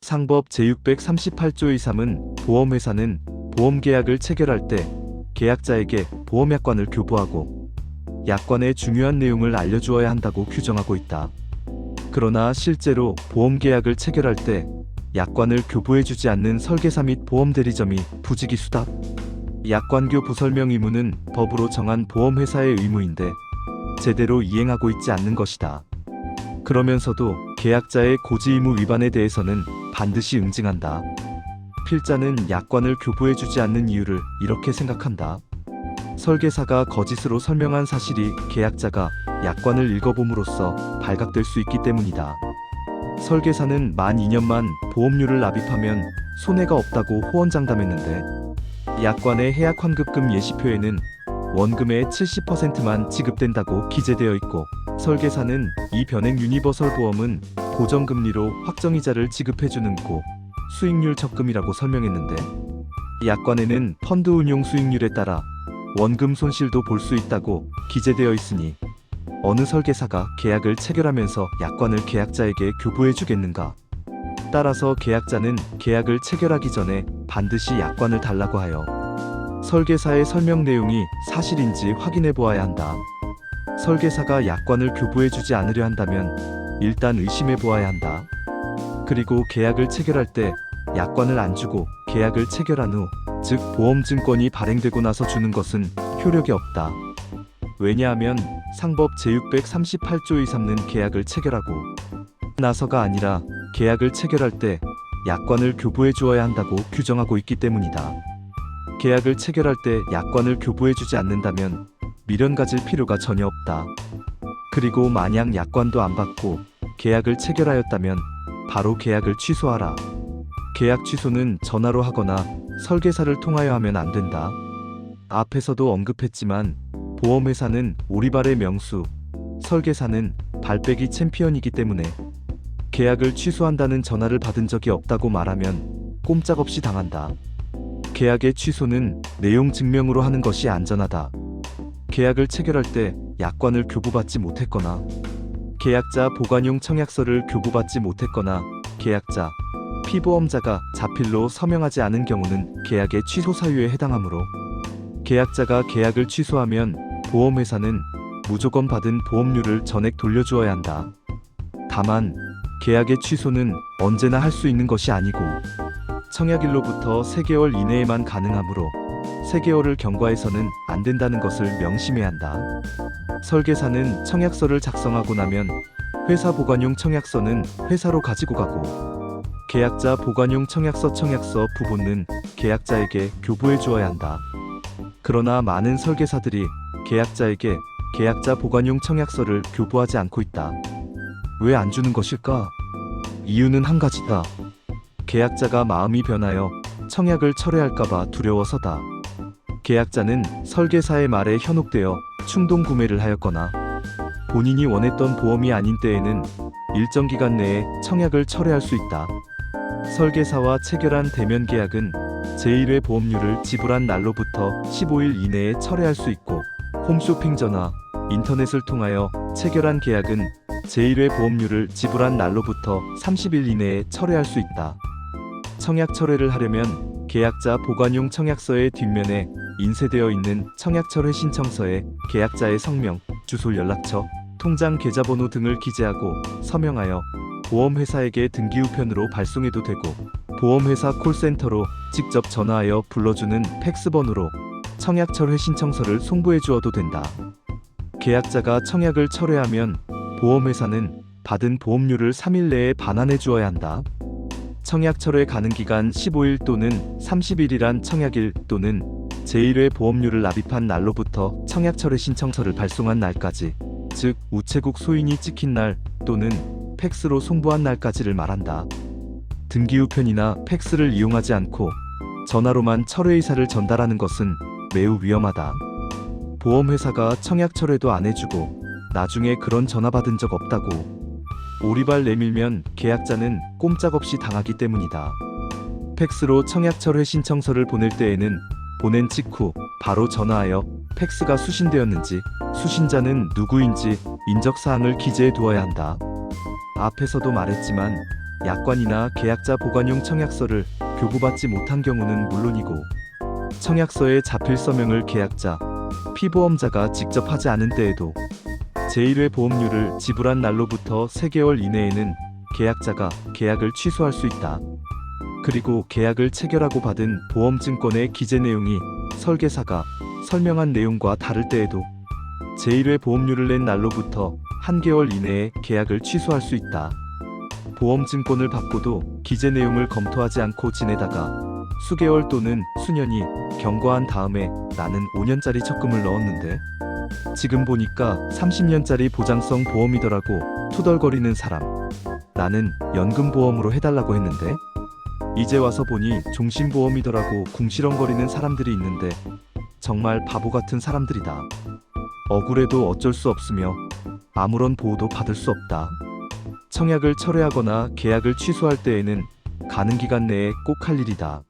상법 제638조의 3은 보험회사는 보험계약을 체결할 때 계약자에게 보험약관을 교부하고 약관의 중요한 내용을 알려주어야 한다고 규정하고 있다. 그러나 실제로 보험계약을 체결할 때 약관을 교부해주지 않는 설계사 및 보험대리점이 부지기수다. 약관교부 설명 의무는 법으로 정한 보험회사의 의무인데 제대로 이행하고 있지 않는 것이다. 그러면서도 계약자의 고지의무 위반에 대해서는 반드시 응징한다. 필자는 약관을 교부해주지 않는 이유를 이렇게 생각한다. 설계사가 거짓으로 설명한 사실이 계약자가 약관을 읽어봄으로써 발각될 수 있기 때문이다. 설계사는 만 2년만 보험료를 납입하면 손해가 없다고 호언장담했는데 약관의 해약환급금 예시표에는 원금의 70%만 지급된다고 기재되어 있고 설계사는 이 변액 유니버설 보험은 고정금리로 확정이자를 지급해주는 고 수익률 적금이라고 설명했는데 약관에는 펀드 운용 수익률에 따라 원금 손실도 볼 수 있다고 기재되어 있으니 어느 설계사가 계약을 체결하면서 약관을 계약자에게 교부해 주겠는가? 따라서 계약자는 계약을 체결하기 전에 반드시 약관을 달라고 하여 설계사의 설명 내용이 사실인지 확인해 보아야 한다. 설계사가 약관을 교부해 주지 않으려 한다면 일단 의심해 보아야 한다. 그리고 계약을 체결할 때 약관을 안 주고 계약을 체결한 후, 즉 보험증권이 발행되고 나서 주는 것은 효력이 없다. 왜냐하면 상법 제638조의 3는 계약을 체결하고 나서가 아니라 계약을 체결할 때 약관을 교부해 주어야 한다고 규정하고 있기 때문이다. 계약을 체결할 때 약관을 교부해 주지 않는다면 미련 가질 필요가 전혀 없다. 그리고 만약 약관도 안 받고 계약을 체결하였다면 바로 계약을 취소하라. 계약 취소는 전화로 하거나 설계사를 통하여 하면 안 된다. 앞에서도 언급했지만 보험회사는 오리발의 명수, 설계사는 발빼기 챔피언이기 때문에 계약을 취소한다는 전화를 받은 적이 없다고 말하면 꼼짝없이 당한다. 계약의 취소는 내용 증명으로 하는 것이 안전하다. 계약을 체결할 때 약관을 교부받지 못했거나 계약자 보관용 청약서를 교부받지 못했거나 계약자, 피보험자가 자필로 서명하지 않은 경우는 계약의 취소 사유에 해당하므로 계약자가 계약을 취소하면 보험회사는 무조건 받은 보험료를 전액 돌려주어야 한다. 다만 계약의 취소는 언제나 할 수 있는 것이 아니고 청약일로부터 3개월 이내에만 가능하므로 3개월을 경과해서는 안 된다는 것을 명심해야 한다. 설계사는 청약서를 작성하고 나면 회사 보관용 청약서는 회사로 가지고 가고 계약자 보관용 청약서 부본은 계약자에게 교부해 주어야 한다. 그러나 많은 설계사들이 계약자에게 계약자 보관용 청약서를 교부하지 않고 있다. 왜 안 주는 것일까? 이유는 한 가지다. 계약자가 마음이 변하여 청약을 철회할까봐 두려워서다. 계약자는 설계사의 말에 현혹되어 충동 구매를 하였거나 본인이 원했던 보험이 아닌 때에는 일정 기간 내에 청약을 철회할 수 있다. 설계사와 체결한 대면 계약은 제1회 보험료를 지불한 날로부터 15일 이내에 철회할 수 있고 홈쇼핑 전화, 인터넷을 통하여 체결한 계약은 제1회 보험료를 지불한 날로부터 30일 이내에 철회할 수 있다. 청약 철회를 하려면 계약자 보관용 청약서의 뒷면에 인쇄되어 있는 청약철회 신청서에 계약자의 성명, 주소, 연락처, 통장 계좌번호 등을 기재하고 서명하여 보험회사에게 등기우편으로 발송해도 되고 보험회사 콜센터로 직접 전화하여 불러주는 팩스번호로 청약철회 신청서를 송부해 주어도 된다. 계약자가 청약을 철회하면 보험회사는 받은 보험료를 3일 내에 반환해 주어야 한다. 청약 철회 가능 기간 15일 또는 30일이란 청약일 또는 제1회 보험료를 납입한 날로부터 청약 철회 신청서를 발송한 날까지, 즉 우체국 소인이 찍힌 날 또는 팩스로 송부한 날까지를 말한다. 등기우편이나 팩스를 이용하지 않고 전화로만 철회 의사를 전달하는 것은 매우 위험하다. 보험회사가 청약 철회도 안 해주고 나중에 그런 전화 받은 적 없다고 오리발 내밀면 계약자는 꼼짝없이 당하기 때문이다. 팩스로 청약 철회 신청서를 보낼 때에는 보낸 직후 바로 전화하여 팩스가 수신되었는지, 수신자는 누구인지 인적사항을 기재해 두어야 한다. 앞에서도 말했지만 약관이나 계약자 보관용 청약서를 교부받지 못한 경우는 물론이고, 청약서에 자필 서명을 계약자, 피보험자가 직접 하지 않은 때에도 제1회 보험료를 지불한 날로부터 3개월 이내에는 계약자가 계약을 취소할 수 있다. 그리고 계약을 체결하고 받은 보험증권의 기재 내용이 설계사가 설명한 내용과 다를 때에도 제1회 보험료를 낸 날로부터 1개월 이내에 계약을 취소할 수 있다. 보험증권을 받고도 기재 내용을 검토하지 않고 지내다가 수개월 또는 수년이 경과한 다음에 나는 5년짜리 적금을 넣었는데 지금 보니까 30년짜리 보장성 보험이더라고 투덜거리는 사람. 나는 연금보험으로 해달라고 했는데 이제 와서 보니 종신보험이더라고 궁시렁거리는 사람들이 있는데 정말 바보 같은 사람들이다. 억울해도 어쩔 수 없으며 아무런 보호도 받을 수 없다. 청약을 철회하거나 계약을 취소할 때에는 가능 기간 내에 꼭 할 일이다.